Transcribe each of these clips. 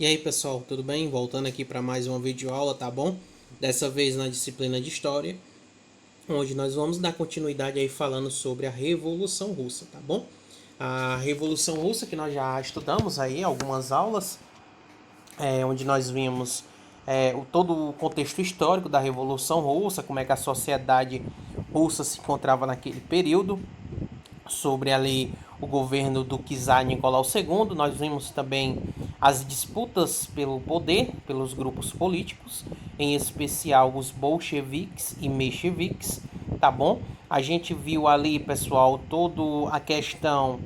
E aí pessoal, tudo bem? Voltando aqui para mais uma videoaula, tá bom? Dessa vez na disciplina de História, onde nós vamos dar continuidade aí falando sobre a Revolução Russa, tá bom? A Revolução Russa que nós já estudamos aí algumas aulas, onde nós vimos todo o contexto histórico da Revolução Russa, como é que a sociedade russa se encontrava naquele período, sobre ali o governo do czar Nicolau II. Nós vimos também as disputas pelo poder, pelos grupos políticos, em especial os bolcheviques e mencheviques, tá bom? A gente viu ali, pessoal, toda a questão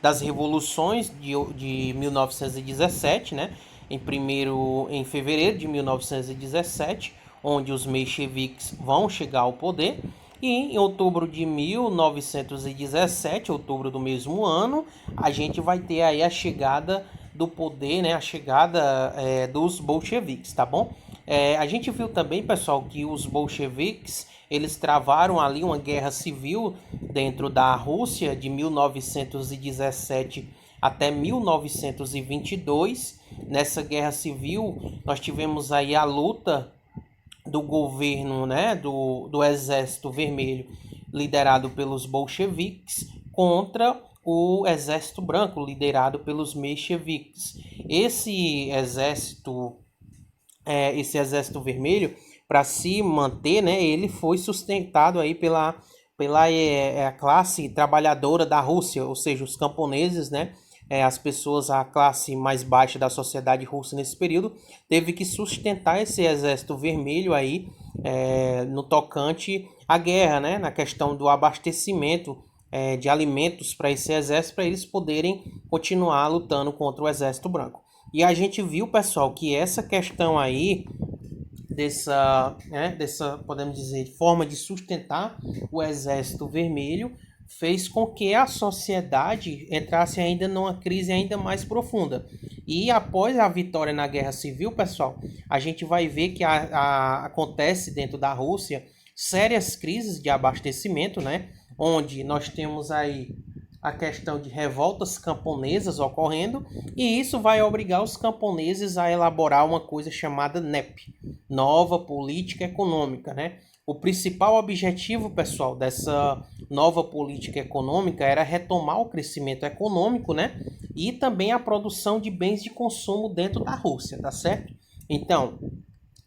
das revoluções de 1917, né? Em fevereiro de 1917, onde os mencheviques vão chegar ao poder. E em outubro de 1917, outubro do mesmo ano, a gente vai ter aí a chegada do poder, né? A chegada dos bolcheviques, tá bom? A gente viu também, pessoal, que os bolcheviques eles travaram ali uma guerra civil dentro da Rússia de 1917 até 1922. Nessa guerra civil, nós tivemos aí a luta do governo, né, do Exército Vermelho, liderado pelos bolcheviques, contra o Exército Branco, liderado pelos mencheviques. Esse exército vermelho, para se manter, né, ele foi sustentado aí pela classe trabalhadora da Rússia, ou seja, os camponeses, né, as pessoas, a classe mais baixa da sociedade russa nesse período, teve que sustentar esse exército vermelho aí no tocante à guerra, né, na questão do abastecimento de alimentos para esse exército, para eles poderem continuar lutando contra o exército branco. E a gente viu, pessoal, que essa questão aí dessa, podemos dizer, forma de sustentar o Exército Vermelho fez com que a sociedade entrasse ainda numa crise ainda mais profunda. E após a vitória na Guerra Civil, pessoal, a gente vai ver que acontece dentro da Rússia sérias crises de abastecimento, né? Onde nós temos aí a questão de revoltas camponesas ocorrendo, e isso vai obrigar os camponeses a elaborar uma coisa chamada NEP, Nova Política Econômica, né? O principal objetivo, pessoal, dessa nova política econômica era retomar o crescimento econômico, né? E também a produção de bens de consumo dentro da Rússia, tá certo? Então,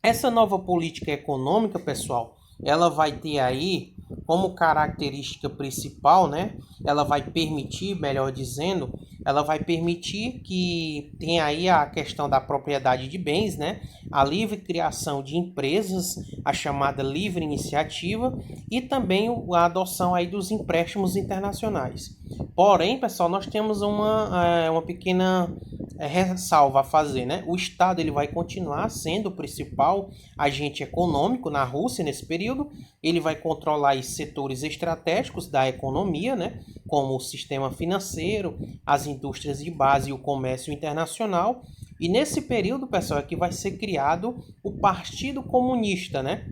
essa nova política econômica, pessoal, ela vai ter aí como característica principal, né? Ela vai permitir, melhor dizendo, ela vai permitir que tenha aí a questão da propriedade de bens, né? A livre criação de empresas, a chamada livre iniciativa, e também a adoção aí dos empréstimos internacionais. Porém, pessoal, nós temos uma pequena ressalva a fazer, né? O Estado ele vai continuar sendo o principal agente econômico na Rússia nesse período. Ele vai controlar os setores estratégicos da economia, né? Como o sistema financeiro, as indústrias de base e o comércio internacional. E nesse período, pessoal, é que vai ser criado o Partido Comunista, né?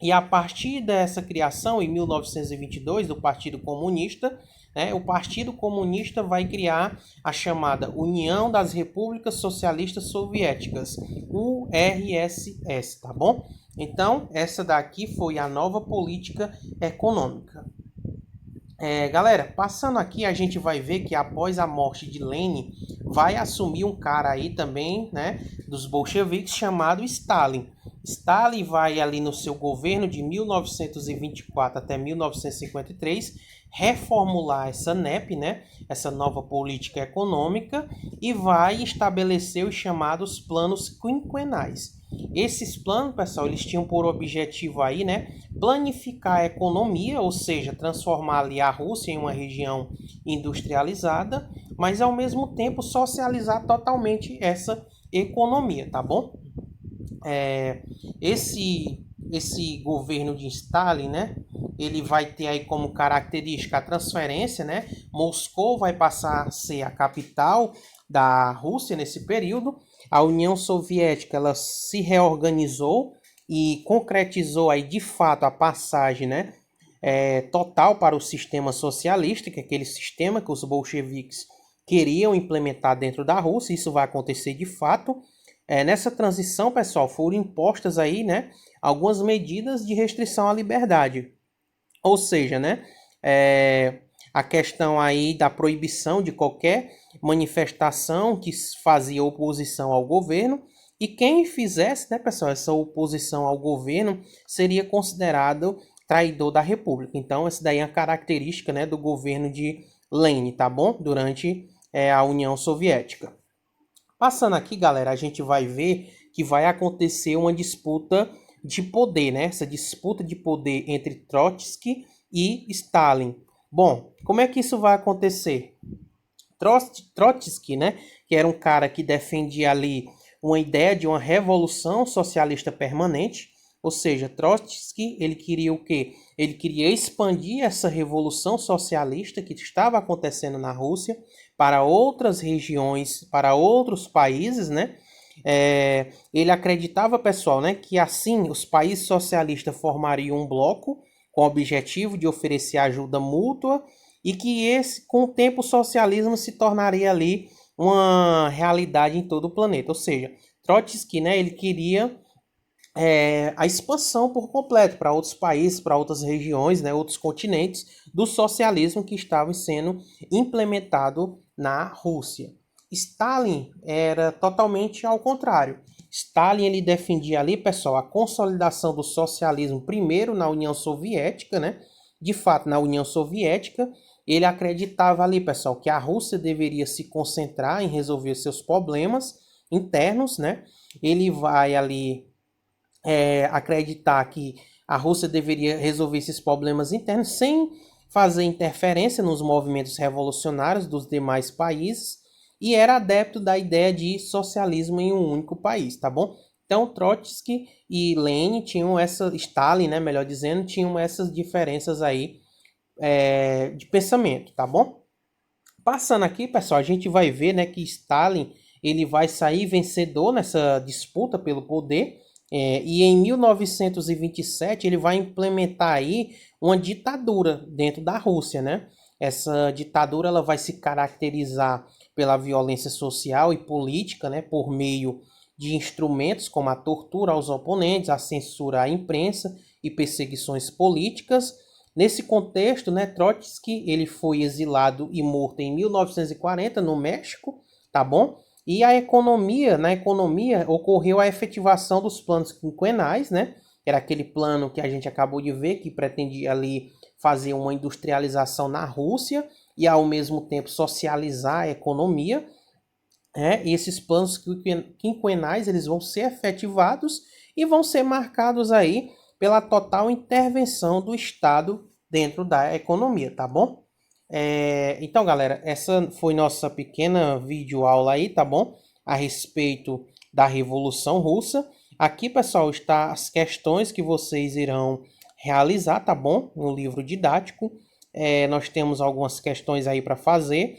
E a partir dessa criação, em 1922, do Partido Comunista, né, o Partido Comunista vai criar a chamada União das Repúblicas Socialistas Soviéticas, URSS, tá bom? Então, essa daqui foi a nova política econômica. Galera, passando aqui, a gente vai ver que após a morte de Lenin, vai assumir um cara aí também, né, dos bolcheviques, chamado Stalin. Stalin vai ali no seu governo de 1924 até 1953 reformular essa NEP, né, essa nova política econômica, e vai estabelecer os chamados planos quinquenais. Esses planos, pessoal, eles tinham por objetivo aí, né, planificar a economia, ou seja, transformar ali a Rússia em uma região industrializada, mas ao mesmo tempo socializar totalmente essa economia, tá bom? Esse governo de Stalin, né, ele vai ter aí como característica a transferência, né? Moscou vai passar a ser a capital da Rússia nesse período. A União Soviética ela se reorganizou e concretizou aí de fato a passagem, né, total para o sistema socialista, que é aquele sistema que os bolcheviques queriam implementar dentro da Rússia. Isso vai acontecer de fato. Nessa transição, pessoal, foram impostas aí, né, algumas medidas de restrição à liberdade. Ou seja, né, a questão aí da proibição de qualquer manifestação que fazia oposição ao governo, e quem fizesse, né, pessoal, essa oposição ao governo seria considerado traidor da República. Então, essa daí é a característica, né, do governo de Lenin, tá bom? Durante a União Soviética. Passando aqui, galera, a gente vai ver que vai acontecer uma disputa de poder, né? Essa disputa de poder entre Trotsky e Stalin. Bom, como é que isso vai acontecer? Trotsky, né, que era um cara que defendia ali uma ideia de uma revolução socialista permanente, ou seja, Trotsky, ele queria o quê? Ele queria expandir essa revolução socialista que estava acontecendo na Rússia para outras regiões, para outros países, né? Ele acreditava, pessoal, né, que assim os países socialistas formariam um bloco com o objetivo de oferecer ajuda mútua e que com o tempo o socialismo se tornaria ali uma realidade em todo o planeta. Ou seja, Trotsky, né, ele queria a expansão por completo para outros países, para outras regiões, né, outros continentes do socialismo que estava sendo implementado na Rússia. Stalin era totalmente ao contrário. Stalin ele defendia ali, pessoal, a consolidação do socialismo primeiro na União Soviética, né? De fato, na União Soviética, ele acreditava ali, pessoal, que a Rússia deveria se concentrar em resolver seus problemas internos, né? Ele vai ali acreditar que a Rússia deveria resolver esses problemas internos sem fazer interferência nos movimentos revolucionários dos demais países e era adepto da ideia de socialismo em um único país, tá bom? Então, Trotsky e Lenin tinham Stalin, né, melhor dizendo, tinham essas diferenças aí de pensamento, tá bom? Passando aqui, pessoal, a gente vai ver, né, que Stalin ele vai sair vencedor nessa disputa pelo poder, e em 1927 ele vai implementar aí uma ditadura dentro da Rússia, né? Essa ditadura ela vai se caracterizar pela violência social e política, né, por meio de instrumentos como a tortura aos oponentes, a censura à imprensa e perseguições políticas. Nesse contexto, né, Trotsky ele foi exilado e morto em 1940 no México, tá bom? E na economia ocorreu a efetivação dos planos quinquenais, né? Era aquele plano que a gente acabou de ver que pretendia ali fazer uma industrialização na Rússia e ao mesmo tempo socializar a economia. E esses planos quinquenais eles vão ser efetivados e vão ser marcados aí pela total intervenção do Estado dentro da economia, tá bom? Então, galera, essa foi nossa pequena videoaula aí, tá bom? A respeito da Revolução Russa. Aqui, pessoal, está as questões que vocês irão realizar, tá bom? No livro didático. Nós temos algumas questões aí para fazer.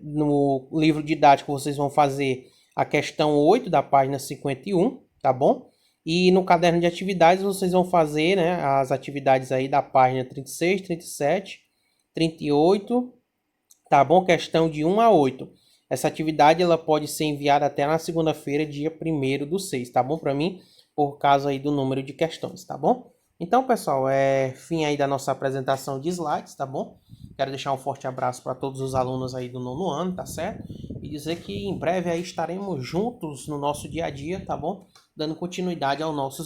No livro didático vocês vão fazer a questão 8 da página 51, tá bom? E no caderno de atividades vocês vão fazer, né, as atividades aí da página 36, 37, 38, tá bom? Questão de 1 a 8. Essa atividade ela pode ser enviada até na segunda-feira, dia 1º/6, tá bom? Para mim, por causa aí do número de questões, tá bom? Então, pessoal, fim aí da nossa apresentação de slides, tá bom? Quero deixar um forte abraço para todos os alunos aí do 9º ano, tá certo? E dizer que em breve aí estaremos juntos no nosso dia a dia, tá bom? Dando continuidade aos nossos